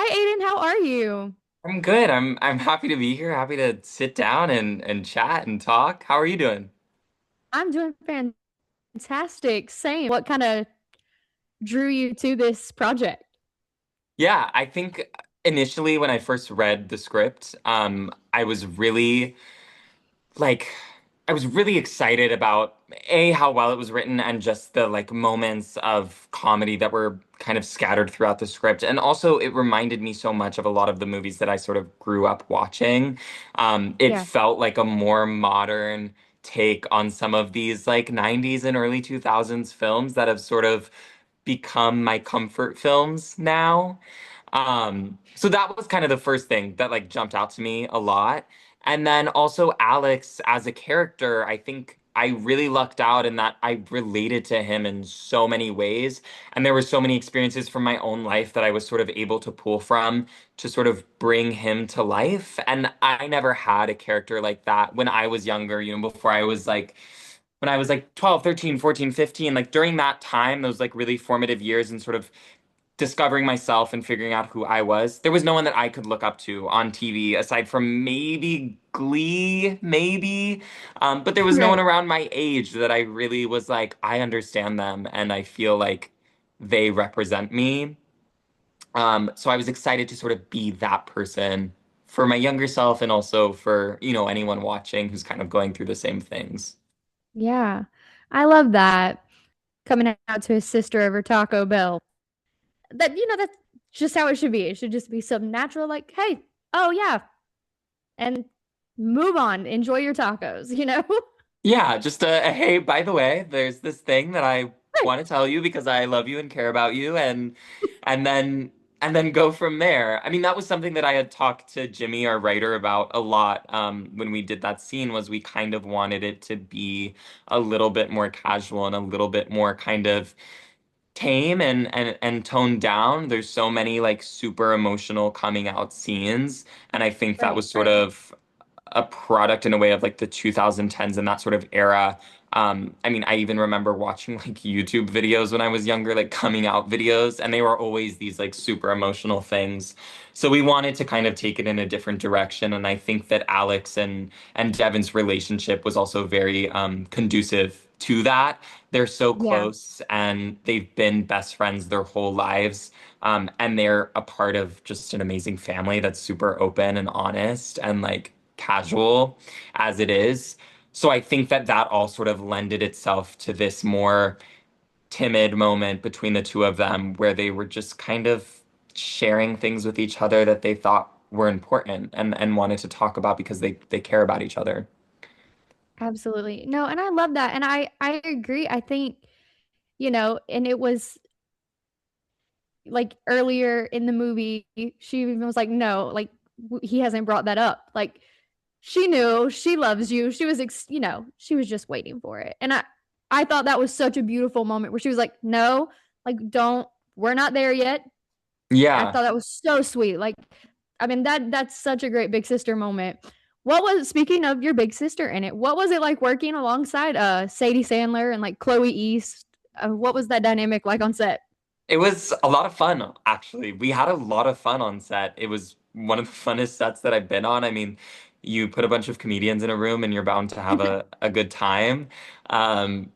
Hi, Aiden. How are you? I'm good. I'm happy to be here, happy to sit down and chat and talk. How are you doing? I'm doing fantastic. Same. What kind of drew you to this project? Yeah, I think initially when I first read the script, I was really like I was really excited about how well it was written and just the moments of comedy that were kind of scattered throughout the script. And also it reminded me so much of a lot of the movies that I sort of grew up watching. It Yeah. felt like a more modern take on some of these 90s and early 2000s films that have sort of become my comfort films now. So that was kind of the first thing that jumped out to me a lot. And then also Alex as a character, I think I really lucked out in that I related to him in so many ways. And there were so many experiences from my own life that I was sort of able to pull from to sort of bring him to life. And I never had a character like that when I was younger, before I was when I was like 12, 13, 14, 15, like during that time, those really formative years and sort of discovering myself and figuring out who I was. There was no one that I could look up to on TV aside from maybe Glee, maybe. But there was no one Right. around my age that I really was like, I understand them and I feel like they represent me. So I was excited to sort of be that person for my younger self and also for, anyone watching who's kind of going through the same things. Yeah. I love that. Coming out to his sister over Taco Bell. That's just how it should be. It should just be some natural, like, hey, oh yeah, and move on. Enjoy your tacos? Yeah, just a hey, by the way, there's this thing that I Right. want to tell you because I love you and care about you and then and then go from there. I mean, that was something that I had talked to Jimmy, our writer, about a lot when we did that scene was we kind of wanted it to be a little bit more casual and a little bit more kind of tame and toned down. There's so many super emotional coming out scenes, and I think that Right. was sort of a product in a way of the 2010s and that sort of era. I mean, I even remember watching YouTube videos when I was younger, like coming out videos, and they were always these super emotional things. So we wanted to kind of take it in a different direction, and I think that Alex and Devin's relationship was also very conducive to that. They're so Yeah. close, and they've been best friends their whole lives. And they're a part of just an amazing family that's super open and honest and casual as it is. So I think that that all sort of lended itself to this more timid moment between the two of them where they were just kind of sharing things with each other that they thought were important and wanted to talk about because they care about each other. Absolutely. No, and I love that. And I agree. I think, and it was like earlier in the movie, she even was like, no, like he hasn't brought that up. Like she knew she loves you. She was, she was just waiting for it. And I thought that was such a beautiful moment where she was like, no, like, don't, we're not there yet. I Yeah. thought that was so sweet. Like, I mean, that's such a great big sister moment. What was, speaking of your big sister in it, what was it like working alongside Sadie Sandler and like Chloe East? What was that dynamic like on set? It was a lot of fun, actually. We had a lot of fun on set. It was one of the funnest sets that I've been on. I mean, you put a bunch of comedians in a room and you're bound to have a good time.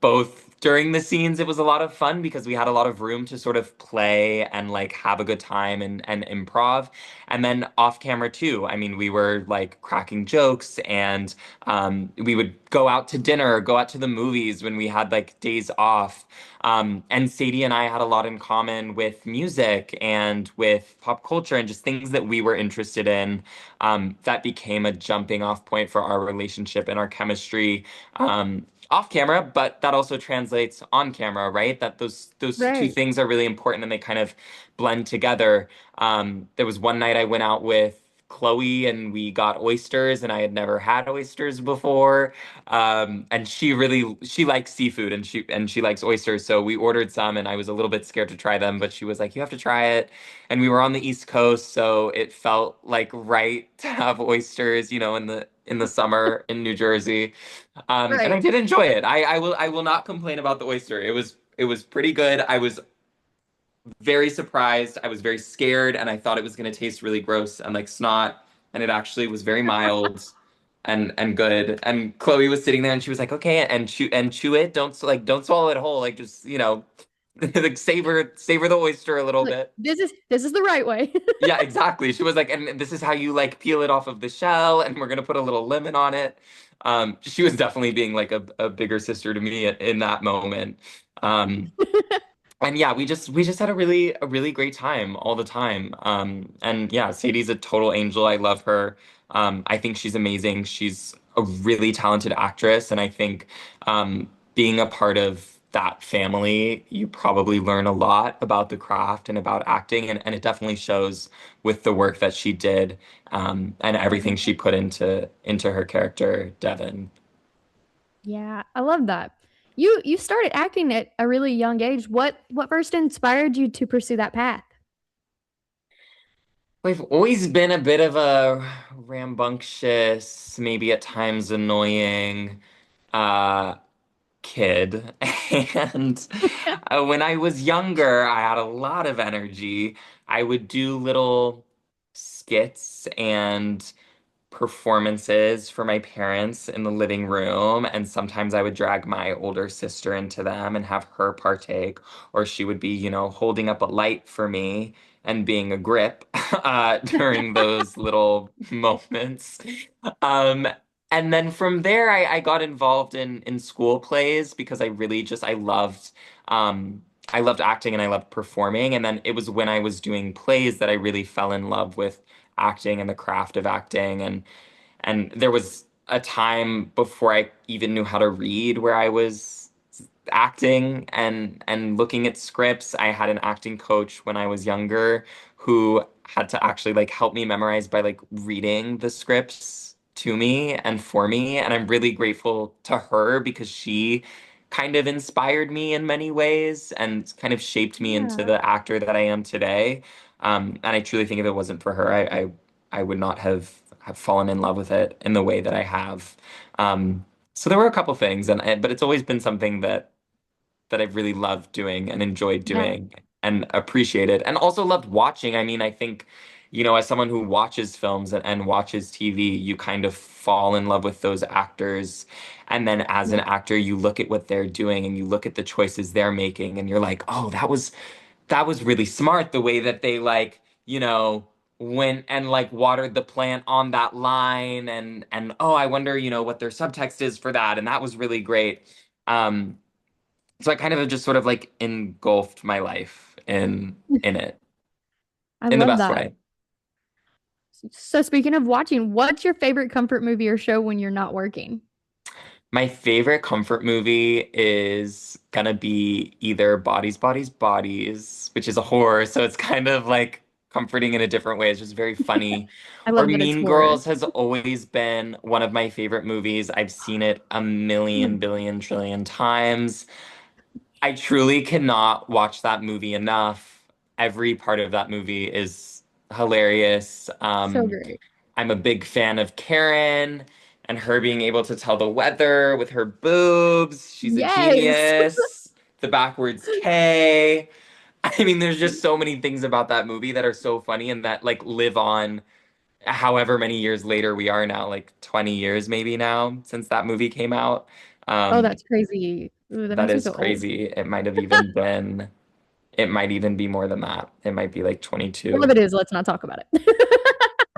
Both during the scenes, it was a lot of fun because we had a lot of room to sort of play and have a good time and improv. And then off camera too. I mean, we were cracking jokes and we would go out to dinner, go out to the movies when we had days off. And Sadie and I had a lot in common with music and with pop culture and just things that we were interested in. That became a jumping off point for our relationship and our chemistry. Off camera, but that also translates on camera, right? That those two Right. things are really important and they kind of blend together. There was one night I went out with Chloe and we got oysters and I had never had oysters before. And she likes seafood and she likes oysters, so we ordered some and I was a little bit scared to try them, but she was like, "You have to try it." And we were on the East Coast, so it felt like right to have oysters, in the summer in New Jersey. And I Right. did enjoy it. I will not complain about the oyster. It was pretty good. I was very surprised. I was very scared, and I thought it was going to taste really gross and like snot, and it actually was very mild and good. And Chloe was sitting there, and she was like, "Okay, and chew it. Don't swallow it whole. Like just like savor the oyster a little Like, bit." this is the right way. Yeah, exactly. She was like, "And this is how you like peel it off of the shell, and we're gonna put a little lemon on it." She was definitely being like a bigger sister to me in that moment. Um, and yeah, we just had a really great time all the time. And yeah, Sadie's a total angel. I love her. I think she's amazing. She's a really talented actress, and I think being a part of that family, you probably learn a lot about the craft and about acting, and it definitely shows with the work that she did, and everything she put into her character, Devon. Yeah, I love that. You started acting at a really young age. What first inspired you to pursue that path? We've always been a bit of a rambunctious, maybe at times annoying uh, kid. And when I was younger, I had a lot of energy. I would do little skits and performances for my parents in the living room, and sometimes I would drag my older sister into them and have her partake, or she would be, holding up a light for me and being a grip during those little moments. Um, and then from there, I got involved in school plays because um, I loved acting and I loved performing. And then it was when I was doing plays that I really fell in love with acting and the craft of acting. And there was a time before I even knew how to read where I was acting and looking at scripts. I had an acting coach when I was younger who had to actually like help me memorize by like reading the scripts to me and for me. And I'm really grateful to her because she kind of inspired me in many ways and kind of shaped me into Yeah. the actor that I am today. And I truly think if it wasn't for her, I would not have fallen in love with it in the way that I have. So there were a couple things, but it's always been something that I've really loved doing and enjoyed Yeah. doing and appreciated and also loved watching. I mean, I think, as someone who watches films and watches TV, you kind of fall in love with those actors. And then as an Yeah. actor, you look at what they're doing and you look at the choices they're making and you're like, oh, that was really smart the way that they like, went and like watered the plant on that line and oh, I wonder, what their subtext is for that. And that was really great. Um, so I kind of have just sort of like engulfed my life in it I in the love best that. way. So speaking of watching, what's your favorite comfort movie or show when you're not working? My favorite comfort movie is gonna be either Bodies, Bodies, Bodies, which is a horror, so it's kind of like comforting in a different way. It's just very funny. I Or love that it's Mean horror. Girls has always been one of my favorite movies. I've seen it a million, billion, trillion times. I truly cannot watch that movie enough. Every part of that movie is hilarious. So great. I'm a big fan of Karen and her being able to tell the weather with her boobs. She's a Yes. genius. The backwards K. I mean, there's just so many things about that movie that are so funny and that like live on however many years later we are now, like 20 years maybe now since that movie came out. Oh, Um, that's crazy. Ooh, that that makes me is feel old. crazy. It might even be more than that. It might be like Well, if 22. it is, let's not talk about it.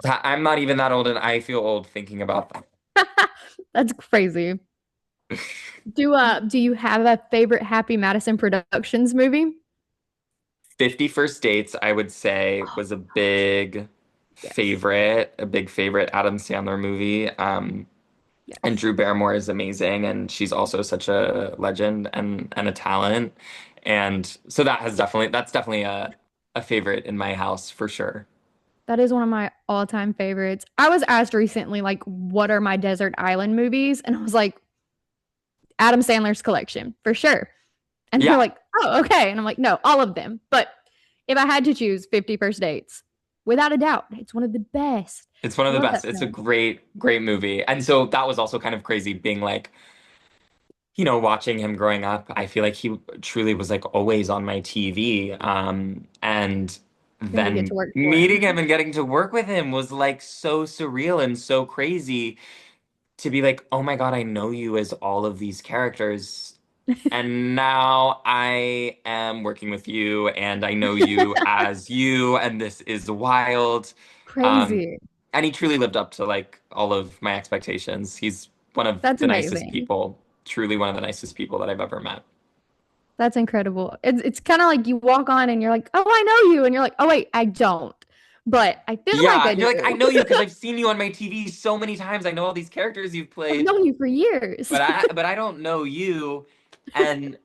I'm not even that old and I feel old thinking about that. That's crazy. Do you have a favorite Happy Madison Productions movie? 50 First Dates, I would say, Oh was yes. a big favorite Adam Sandler movie. And Yes. Drew Barrymore is amazing, and she's also such a legend and a talent. And so that's definitely a favorite in my house for sure. That is one of my all-time favorites. I was asked recently, like, what are my desert island movies? And I was like, Adam Sandler's collection, for sure. And they're Yeah, like, oh, okay. And I'm like, no, all of them. But if I had to choose 50 First Dates, without a doubt, it's one of the best. it's one of the Love best. that It's a film. great, great movie. And so that was also kind of crazy being like, watching him growing up, I feel like he truly was like always on my TV. And Then you get then to work for meeting him. him and getting to work with him was like so surreal and so crazy to be like, oh my God, I know you as all of these characters. And now I am working with you and I know you as you, and this is wild. Um, Crazy. and he truly lived up to like all of my expectations. He's one of That's the nicest amazing. people, truly one of the nicest people that I've ever met. That's incredible. It's kind of like you walk on and you're like, "Oh, I know you." And you're like, "Oh, wait, I don't." But I feel like Yeah, I and you're like, I do. know you because I've seen you on my TV so many times. I know all these characters you've I've played, known you for years. but I don't know you. And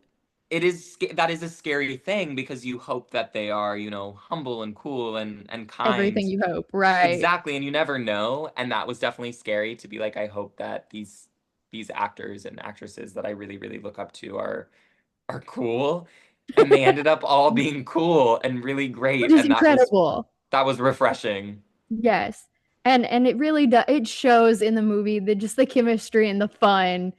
that is a scary thing because you hope that they are, humble and cool and Everything kind. you hope, right? Exactly, and you never know. And that was definitely scary to be like, I hope that these actors and actresses that I really, really look up to are cool. And they ended up all being cool and really Which great. is And incredible. that was refreshing. Yes. And it really does it shows in the movie the just the chemistry and the fun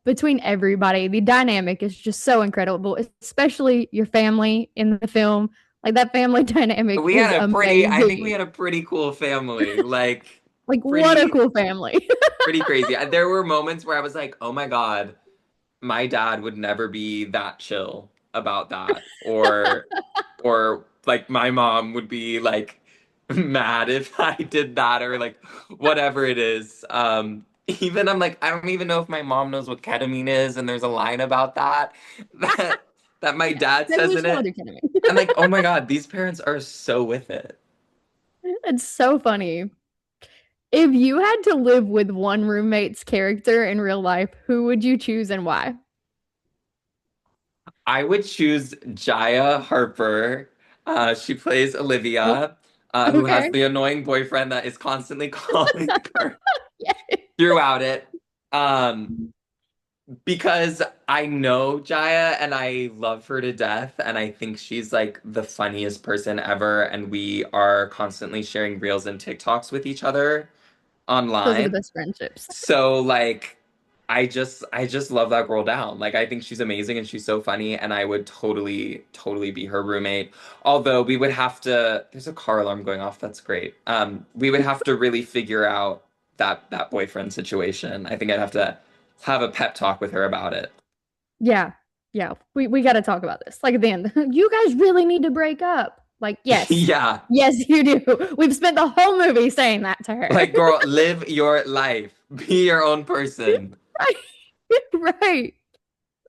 between everybody. The dynamic is just so incredible, especially your family in the film. Like that family dynamic We is had I think we amazing. had a pretty cool family. Like Like what a pretty, cool family. pretty crazy. There were moments where I was like, oh my God, my dad would never be that chill about that. Or like my mom would be like mad if I did that or like whatever it is. Even I'm like, I don't even know if my mom knows what ketamine is, and there's a line about that that that my dad Maybe says we in should all it. do ketamine. I'm like, oh my God, these parents are so with it. It's so funny. If you had to live with one roommate's character in real life, who would you choose and why? I would choose Jaya Harper. She plays Oh, Olivia, who has okay. the annoying boyfriend that is constantly calling her Yeah. throughout it. Um, because I know Jaya and I love her to death, and I think she's like the funniest person ever, and we are constantly sharing reels and TikToks with each other Those are the online. best friendships. So like I just love that girl down. Like I think she's amazing and she's so funny and I would totally be her roommate. Although we would have to there's a car alarm going off. That's great. We would have to really figure out that boyfriend situation. I think I'd have to have a pep talk with her about it. Yeah. Yeah. We got to talk about this. Like at the end, you guys really need to break up. Like, yes. Yeah. Yes, you do. We've spent the whole movie saying that to her. Like girl, live your life. Be your own person. Right. Right.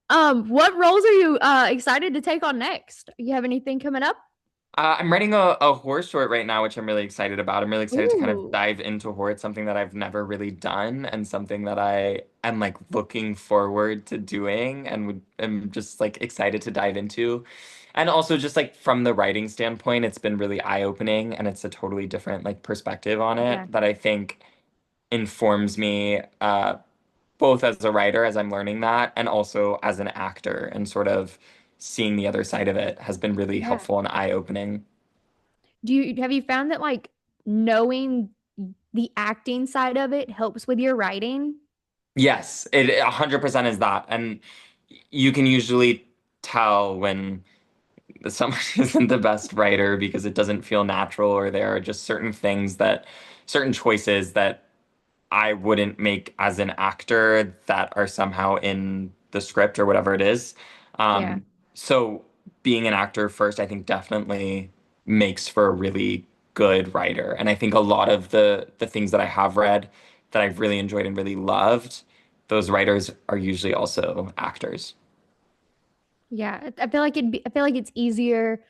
What roles are you excited to take on next? You have anything coming up? I'm writing a horror short right now, which I'm really excited about. I'm really excited to kind of Ooh. dive into horror. It's something that I've never really done and something that I am like looking forward to doing and am just like excited to dive into. And also just like from the writing standpoint, it's been really eye-opening and it's a totally different like perspective on Yeah. it that I think informs me both as a writer as I'm learning that and also as an actor and sort of seeing the other side of it has been really Yeah. helpful and eye-opening. Do you have you found that like knowing the acting side of it helps with your writing? Yes, it 100% is that. And you can usually tell when someone isn't the best writer because it doesn't feel natural or there are just certain choices that I wouldn't make as an actor that are somehow in the script or whatever it is. Yeah. So being an actor first, I think definitely makes for a really good writer. And I think a lot of the things that I have read that I've really enjoyed and really loved, those writers are usually also actors. Yeah. I feel like I feel like it's easier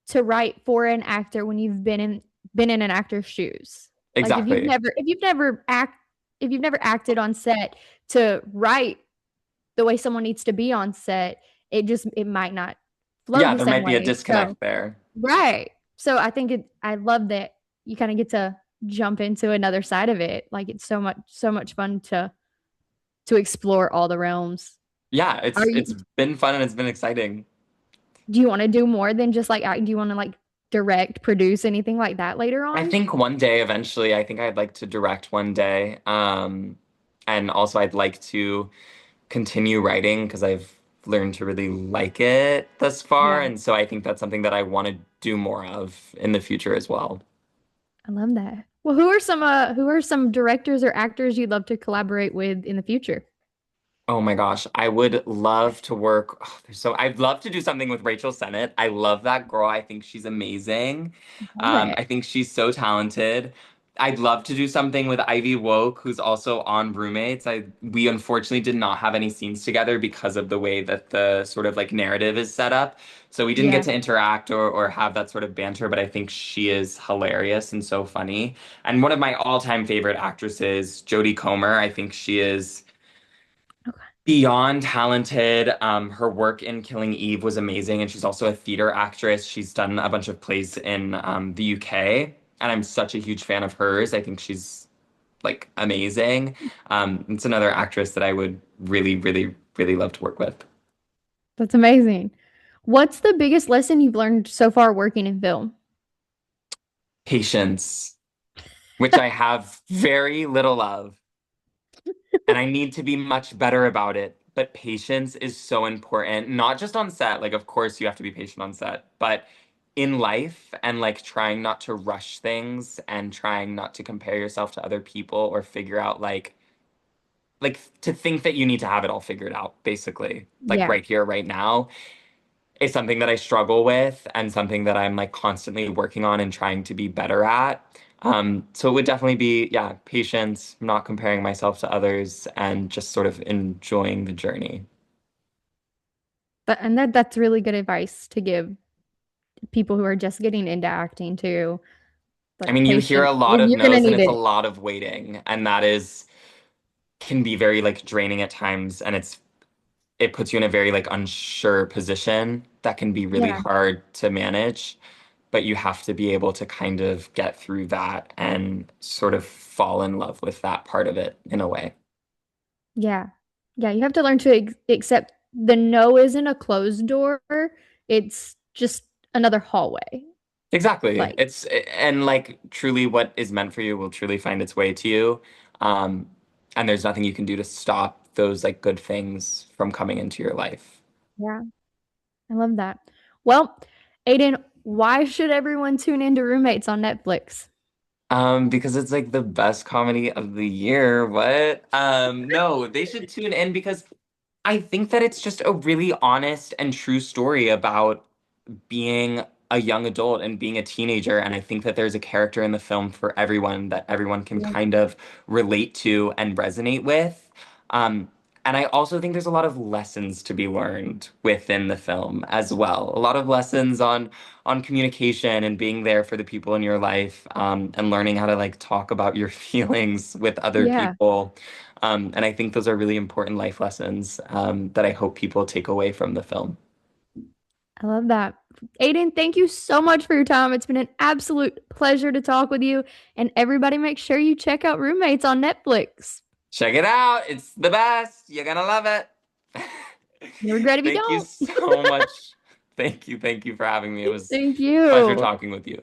to write for an actor when you've been in an actor's shoes. Like Exactly. if you've never acted on set to write the way someone needs to be on set, it might not flow Yeah, the there same might be a way. So disconnect there. right. So I love that you kind of get to jump into another side of it. Like it's so much fun to explore all the realms. Yeah, Are it's you been fun and it's been exciting. do you want to do more than just like act? Do you want to like direct, produce anything like that later I on? think one day eventually, I think I'd like to direct one day. And also I'd like to continue writing because I've learned to really like it thus far. Yeah, And so I think that's something that I want to do more of in the future as well. I love that. Well, who are some directors or actors you'd love to collaborate with in the future? Oh my gosh, I would love to work. I'd love to do something with Rachel Sennett. I love that girl. I think she's amazing. Love that. I think she's so talented. I'd love to do something with Ivy Woke, who's also on Roommates. We unfortunately did not have any scenes together because of the way that the sort of like narrative is set up. So we didn't get Yeah. to interact or have that sort of banter, but I think she is hilarious and so funny. And one of my all-time favorite actresses, Jodie Comer. I think she is Okay. beyond talented. Her work in Killing Eve was amazing, and she's also a theater actress. She's done a bunch of plays in the UK, and I'm such a huge fan of hers. I think she's like amazing. It's another actress that I would really, really, really love to work with. That's amazing. What's the biggest lesson you've learned so far working in film? Patience, which I have very little of. And I need to be much better about it. But patience is so important, not just on set. Like, of course, you have to be patient on set, but in life and like trying not to rush things and trying not to compare yourself to other people or figure out like to think that you need to have it all figured out, basically, like Yeah. right here, right now, is something that I struggle with and something that I'm like constantly working on and trying to be better at. So it would definitely be, yeah, patience, not comparing myself to others, and just sort of enjoying the journey. That's really good advice to give people who are just getting into acting too. I Like mean, you hear a patience. lot of You're gonna no's and need it's a it. lot of waiting, and that is can be very like draining at times, and it puts you in a very like unsure position that can be really Yeah. hard to manage. But you have to be able to kind of get through that and sort of fall in love with that part of it in a way. Yeah. Yeah, you have to learn to accept the no isn't a closed door. It's just another hallway. Exactly. Like, And like truly what is meant for you will truly find its way to you. Um, and there's nothing you can do to stop those like good things from coming into your life. yeah, I love that. Well, Aiden, why should everyone tune into Roommates on Netflix? Because it's like the best comedy of the year. What? No, they should tune in because I think that it's just a really honest and true story about being a young adult and being a teenager. And I think that there's a character in the film for everyone that everyone can Yeah. kind of relate to and resonate with. Um, and I also think there's a lot of lessons to be learned within the film as well. A lot of lessons on communication and being there for the people in your life, and learning how to like talk about your feelings with other Yeah, people. And I think those are really important life lessons, that I hope people take away from the film. I love that. Aiden, thank you so much for your time. It's been an absolute pleasure to talk with you. And everybody, make sure you check out Roommates on Netflix. Check it out. It's the best. You're gonna love it. No regret if you Thank you don't. so much. Thank you. Thank you for having me. It was Thank a pleasure you. talking with you.